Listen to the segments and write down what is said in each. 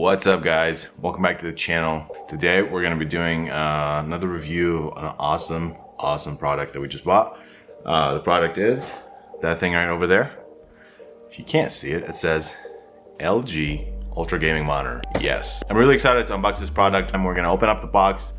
What's up, guys? Welcome back to the channel. Today we're going to be doing another review on an awesome product that we just bought. The product is that thing right over there. If you can't see it, it says LG Ultra Gaming Monitor. Yes, I'm really excited to unbox this product, and we're going to open up the box,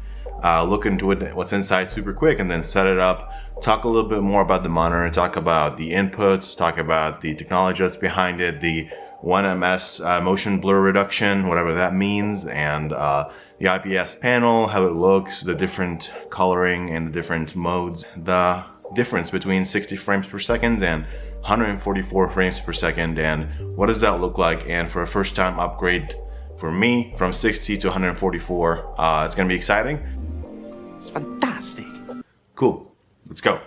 look into it, what's inside super quick, and then set it up, talk a little bit more about the monitor, talk about the inputs, talk about the technology that's behind it, the 1ms motion blur reduction, whatever that means, and the IPS panel, how it looks, the different coloring and the different modes, the difference between 60 frames per second and 144 frames per second, and what does that look like. And for a first time upgrade for me from 60 to 144, it's gonna be exciting. It's fantastic. Cool, let's go.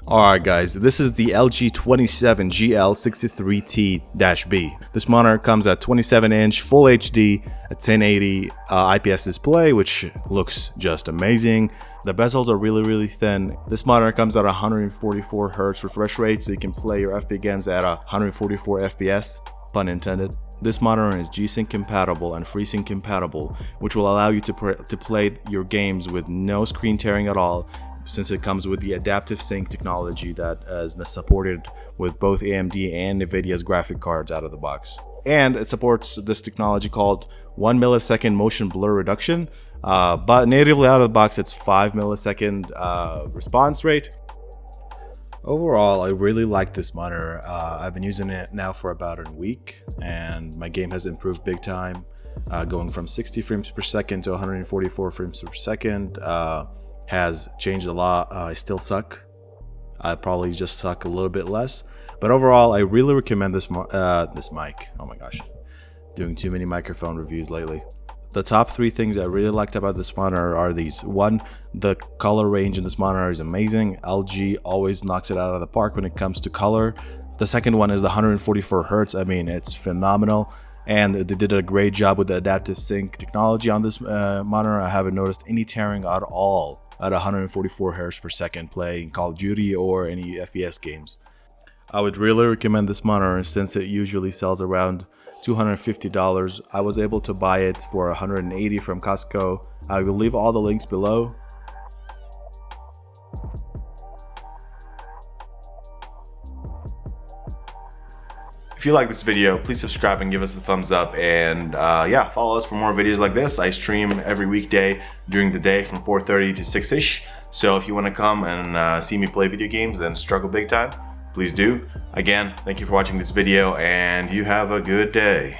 Alright guys, this is the LG 27GL63T-B. This monitor comes at 27-inch Full HD, a 1080 IPS display, which looks just amazing. The bezels are really thin. This monitor comes at 144 Hz refresh rate, so you can play your FP games at 144 FPS, pun intended. This monitor is G-Sync compatible and FreeSync compatible, which will allow you to play your games with no screen tearing at all, since it comes with the adaptive sync technology that is supported with both AMD and Nvidia's graphic cards out of the box. And it supports this technology called 1 millisecond motion blur reduction, but natively out of the box it's 5 millisecond response rate. Overall, I really like this monitor. I've been using it now for about a week, and my game has improved big time, going from 60 frames per second to 144 frames per second. Has changed a lot. I still suck. I probably just suck a little bit less, but overall I really recommend this mic. Oh my gosh, doing too many microphone reviews lately. The top 3 things I really liked about this monitor are these. 1, the color range in this monitor is amazing. LG always knocks it out of the park when it comes to color. The second one is the 144 Hz. I mean, it's phenomenal, and they did a great job with the adaptive sync technology on this monitor. I haven't noticed any tearing at all at 144 Hz per second playing Call of Duty or any FPS games. I would really recommend this monitor since it usually sells around $250. I was able to buy it for $180 from Costco. I will leave all the links below. If you like this video, please subscribe and give us a thumbs up, and yeah, follow us for more videos like this. I stream every weekday during the day from 4:30 to 6ish, so if you want to come and see me play video games and struggle big time, please do. Again, thank you for watching this video, and you have a good day.